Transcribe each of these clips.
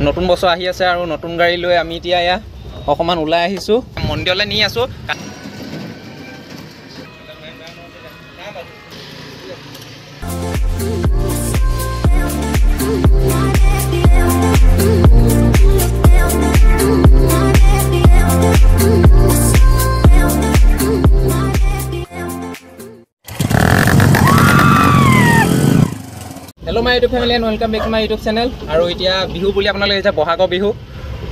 নতুন বছৰ আহি আছে আৰু নতুন গাড়ী লৈ আমি এতিয়া এয়া অকণমান ওলাই আহিছোঁ, মন্দিৰলৈ নি আছোঁ। Hello' my YouTube family and welcome back to my YouTube channel. আৰু এতিয়া বিহু বুলি আপোনালোকে এতিয়া বহাগৰ বিহু,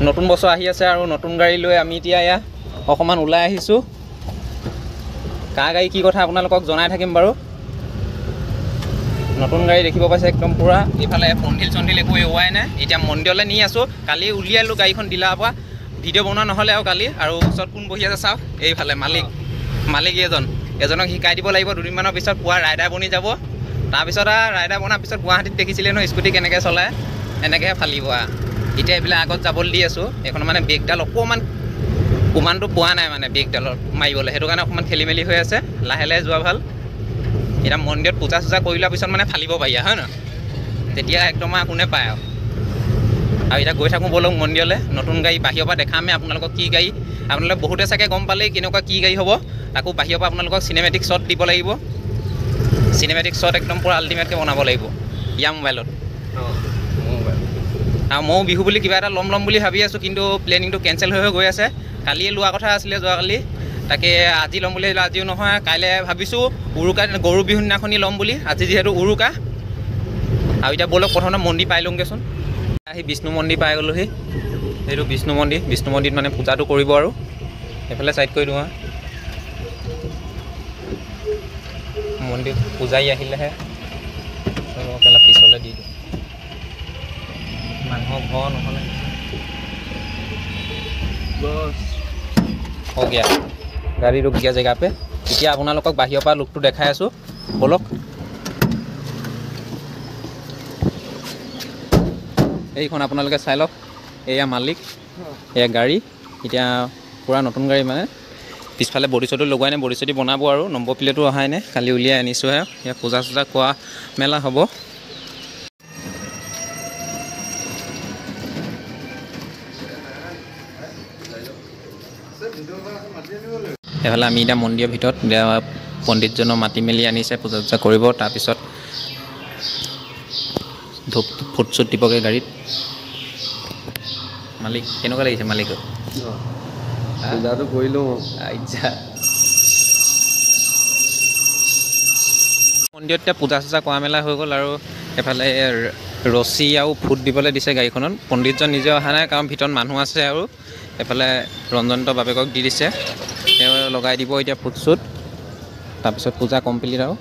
নতুন বছৰ আহি আছে আৰু নতুন গাড়ী লৈ আমি এতিয়া এয়া অকণমান ওলাই আহিছোঁ। কাৰ গাড়ী কি কথা আপোনালোকক জনাই থাকিম বাৰু। নতুন গাড়ী দেখিব পাইছে একদম পূৰা, এইফালে পণ্ডিল চণ্ডিল একো এৱাই নাই। এতিয়া মন্দিৰলৈ নি আছোঁ। কালি উলিয়ালোঁ গাড়ীখন ডিলাৰৰ পৰা, ভিডিঅ' বনোৱা নহ'লে আৰু কালি। আৰু ওচৰত কোন বহি আছে চাওক, এইফালে মালিক এজনক শিকাই দিব লাগিব। দুদিনমানৰ পিছত পুৱা ৰাইডাৰ বনি যাব। তাৰপিছত ৰাইডাৰ বনাৰ পিছত গুৱাহাটীত দেখিছিলে ন স্কুটি কেনেকৈ চলায়, এনেকৈহে ফালিব। এতিয়া এইবিলাক আগত যাবলৈ দি আছোঁ। এইখন মানে ব্ৰেকডাল অকণমান কোমানটো পোৱা নাই, মানে ব্ৰেকডালত মাৰিবলৈ, সেইটো কাৰণে অকণমান খেলি মেলি হৈ আছে। লাহে লাহে যোৱা ভাল। এতিয়া মন্দিৰত পূজা চূজা কৰি লোৱাৰ পিছত মানে ফালিব পাৰি হয় নহয়, তেতিয়া একদম কোনে পায় আৰু এতিয়া গৈ থাকোঁ ব'লক মন্দিৰলৈ। নতুন গাড়ী বাহিৰৰ পৰা দেখামেই আপোনালোকক কি গাড়ী। আপোনালোকে বহুতে চাগে গম পালেই কেনেকুৱা কি গাড়ী হ'ব। তাকো বাহিৰৰ পৰা আপোনালোকক চিনেমেটিক শ্বট দিব লাগিব। চিনেমেটিক শ্বট একদম পূৰা আল্টিমেটকৈ বনাব লাগিব ইয়াৰ মোবাইলত। আৰু ময়ো বিহু বুলি কিবা এটা ল'ম বুলি ভাবি আছোঁ, কিন্তু প্লেনিংটো কেঞ্চেল হৈ গৈ আছে। কালিয়ে লোৱা কথা আছিলে, যোৱাকালি। তাকে আজি ল'ম বুলি ভাবিলোঁ, আজিও নহয়। কাইলৈ ভাবিছোঁ উৰুকা গৰু বিহুৰ দিনাখনি ল'ম বুলি। আজি যিহেতু উৰুকা। আৰু এতিয়া ব'লক প্ৰথমতে মন্দিৰ পাই লওঁগৈচোন। আহি বিষ্ণু মন্দিৰ পাই গ'লোহি। সেইটো বিষ্ণু মন্দিৰত মানে পূজাটো কৰিব আৰু এইফালে ছাইড কৰি দিওঁ। মন্দিৰ পূজাৰী আহিলেহে অলপ পিছলৈ দি দিওঁ, মানুহৰ ঘৰ নহ'লে हो गया गाड़ी रुक गया जगह पे। এতিয়া আপোনালোকক বাহিৰৰ পৰা লুকটো দেখাই আছোঁ, ব'লক। এইখন আপোনালোকে চাই লওক, এয়া মালিক, এয়া গাড়ী। এতিয়া পূৰা নতুন গাড়ী মানে। পিছফালে বডি চডি লগোৱাই নাই, বডি চডি বনাব আৰু নম্বৰ প্লেটো অহাই নাই, কালি উলিয়াই আনিছোঁহে। ইয়াত পূজা চূজা কৰা মেলা হ'ব। এইফালে আমি এতিয়া মন্দিৰৰ ভিতৰত পণ্ডিতজনক মাতি মেলি আনিছে, পূজা চূজা কৰিব। তাৰপিছত ধূপ ফুট চুট দিবগৈ গাড়ীত। মালিক কেনেকুৱা লাগিছে? মালিকক পূজাটো কৰিলোঁ। আচ্ছা, মন্দিৰত এতিয়া পূজা চূজা কৰা মেলা হৈ গ'ল। আৰু এফালে ৰছী আৰু ফুট দিবলৈ দিছে গাড়ীখনত। পণ্ডিতজন নিজে অহা নাই, কাৰণ ভিতৰত মানুহ আছে। আৰু এফালে ৰঞ্জন্ত বাপেকক দি দিছে, তেওঁ লগাই দিব এতিয়া ফুট চুট। তাৰপিছত পূজা কমপ্লিট আৰু।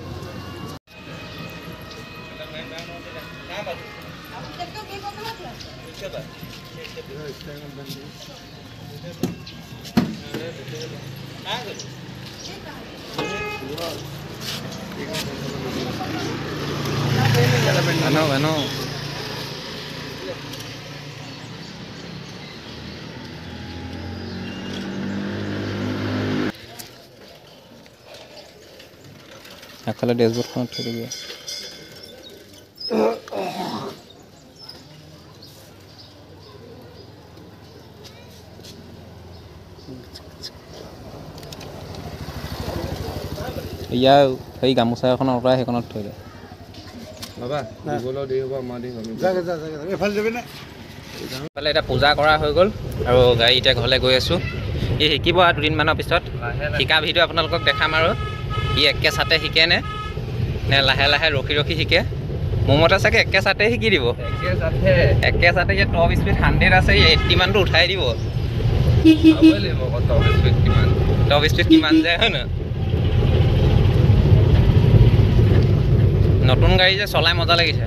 ano আগফালে ডেছবৰ্ডখনত থৈ দিবি। ইয়াৰ সেই গামোচা এখন অঁতৰাই সেইখনত থৈ দে বাবা। এইফালে এতিয়া পূজা কৰা হৈ গ'ল আৰু গাড়ী এতিয়া ঘৰলৈ গৈ আছোঁ। ই শিকিব আৰু দুদিনমানৰ পিছত। শিকা ভিডিঅ' আপোনালোকক দেখাম আৰু ই একেচাতে শিকে নে লাহে লাহে ৰখি শিকে। মোৰ মতে চাগে একেচাতে শিকি দিব। একেচাতে ইয়াত টপ স্পীড 100 আছে, 80 মানটো উঠাই দিব। টপ স্পীড কিমান যায় হয় নহয়। নতুন গাড়ী যে চলাই মজা লাগিছে।